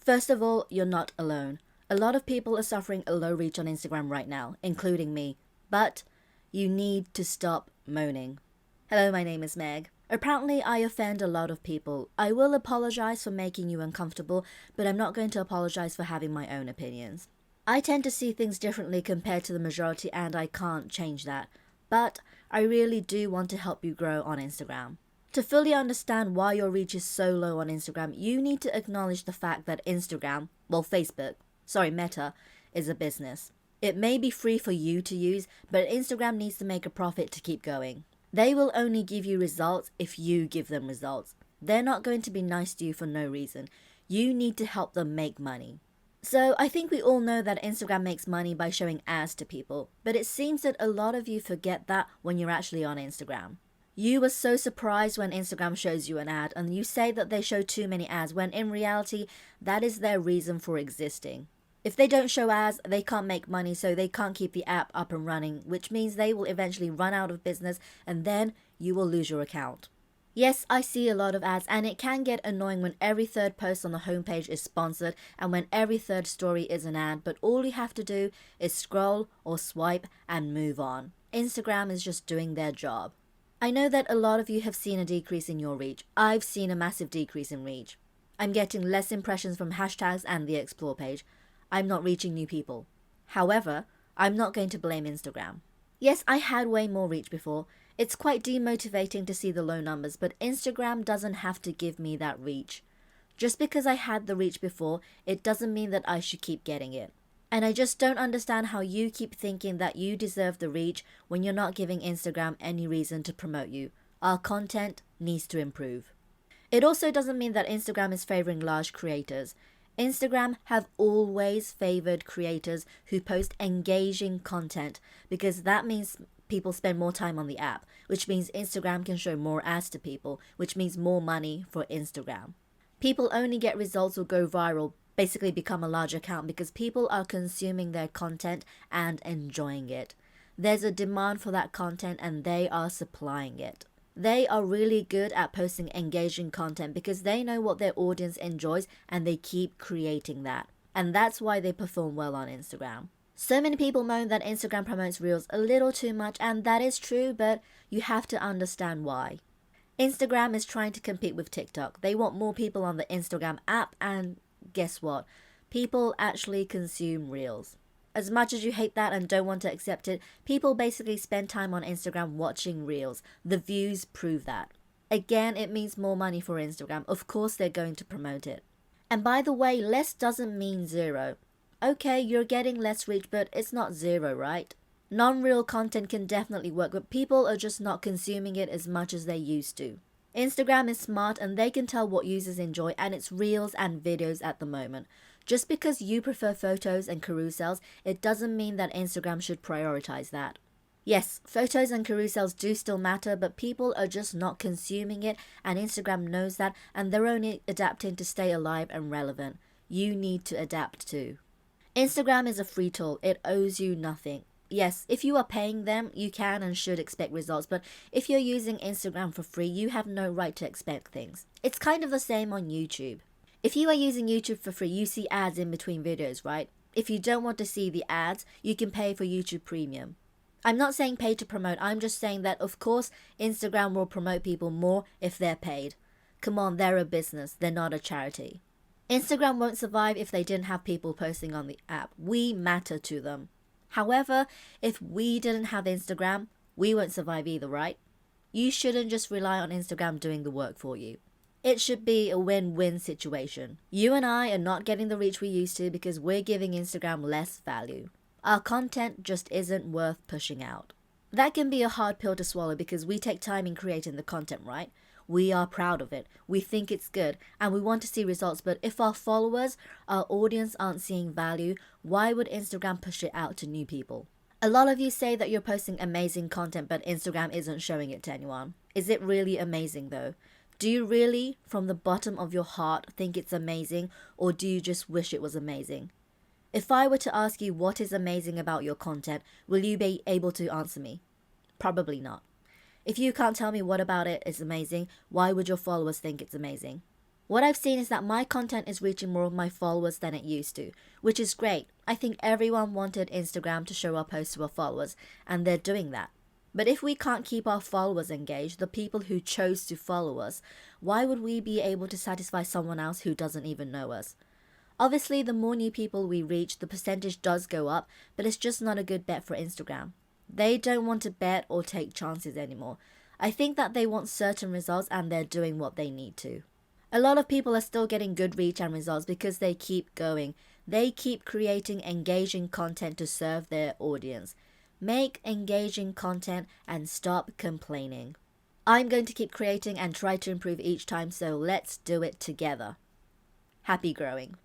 First of all, you're not alone. A lot of people are suffering a low reach on Instagram right now, including me. But you need to stop moaning. Hello, my name is Meg. Apparently, I offend a lot of people. I will apologize for making you uncomfortable, but I'm not going to apologize for having my own opinions. I tend to see things differently compared to the majority, and I can't change that. But I really do want to help you grow on Instagram. To fully understand why your reach is so low on Instagram, you need to acknowledge the fact that Instagram, Meta, is a business. It may be free for you to use, but Instagram needs to make a profit to keep going. They will only give you results if you give them results. They're not going to be nice to you for no reason. You need to help them make money. So I think we all know that Instagram makes money by showing ads to people, but it seems that a lot of you forget that when you're actually on Instagram. You were so surprised when Instagram shows you an ad and you say that they show too many ads when in reality that is their reason for existing. If they don't show ads, they can't make money, so they can't keep the app up and running, which means they will eventually run out of business and then you will lose your account. Yes, I see a lot of ads and it can get annoying when every third post on the homepage is sponsored and when every third story is an ad, but all you have to do is scroll or swipe and move on. Instagram is just doing their job. I know that a lot of you have seen a decrease in your reach. I've seen a massive decrease in reach. I'm getting less impressions from hashtags and the explore page. I'm not reaching new people. However, I'm not going to blame Instagram. Yes, I had way more reach before. It's quite demotivating to see the low numbers, but Instagram doesn't have to give me that reach. Just because I had the reach before, it doesn't mean that I should keep getting it. And I just don't understand how you keep thinking that you deserve the reach when you're not giving Instagram any reason to promote you. Our content needs to improve. It also doesn't mean that Instagram is favoring large creators. Instagram have always favored creators who post engaging content because that means people spend more time on the app, which means Instagram can show more ads to people, which means more money for Instagram. People only get results or go viral, basically become a large account, because people are consuming their content and enjoying it. There's a demand for that content and they are supplying it. They are really good at posting engaging content because they know what their audience enjoys and they keep creating that. And that's why they perform well on Instagram. So many people moan that Instagram promotes Reels a little too much, and that is true, but you have to understand why. Instagram is trying to compete with TikTok. They want more people on the Instagram app, and guess what? People actually consume Reels. As much as you hate that and don't want to accept it, people basically spend time on Instagram watching Reels. The views prove that. Again, it means more money for Instagram. Of course they're going to promote it. And by the way, less doesn't mean zero. Okay, you're getting less reach, but it's not zero, right? Non-reel content can definitely work, but people are just not consuming it as much as they used to. Instagram is smart and they can tell what users enjoy, and it's Reels and videos at the moment. Just because you prefer photos and carousels, it doesn't mean that Instagram should prioritize that. Yes, photos and carousels do still matter, but people are just not consuming it, and Instagram knows that, and they're only adapting to stay alive and relevant. You need to adapt too. Instagram is a free tool. It owes you nothing. Yes, if you are paying them, you can and should expect results, but if you're using Instagram for free, you have no right to expect things. It's kind of the same on YouTube. If you are using YouTube for free, you see ads in between videos, right? If you don't want to see the ads, you can pay for YouTube Premium. I'm not saying pay to promote, I'm just saying that of course Instagram will promote people more if they're paid. Come on, they're a business, they're not a charity. Instagram won't survive if they didn't have people posting on the app. We matter to them. However, if we didn't have Instagram, we won't survive either, right? You shouldn't just rely on Instagram doing the work for you. It should be a win-win situation. You and I are not getting the reach we used to because we're giving Instagram less value. Our content just isn't worth pushing out. That can be a hard pill to swallow because we take time in creating the content, right? We are proud of it. We think it's good and we want to see results, but if our followers, our audience aren't seeing value, why would Instagram push it out to new people? A lot of you say that you're posting amazing content, but Instagram isn't showing it to anyone. Is it really amazing though? Do you really, from the bottom of your heart, think it's amazing, or do you just wish it was amazing? If I were to ask you what is amazing about your content, will you be able to answer me? Probably not. If you can't tell me what about it is amazing, why would your followers think it's amazing? What I've seen is that my content is reaching more of my followers than it used to, which is great. I think everyone wanted Instagram to show our posts to our followers, and they're doing that. But if we can't keep our followers engaged, the people who chose to follow us, why would we be able to satisfy someone else who doesn't even know us? Obviously, the more new people we reach, the percentage does go up, but it's just not a good bet for Instagram. They don't want to bet or take chances anymore. I think that they want certain results and they're doing what they need to. A lot of people are still getting good reach and results because they keep going. They keep creating engaging content to serve their audience. Make engaging content and stop complaining. I'm going to keep creating and try to improve each time, so let's do it together. Happy growing.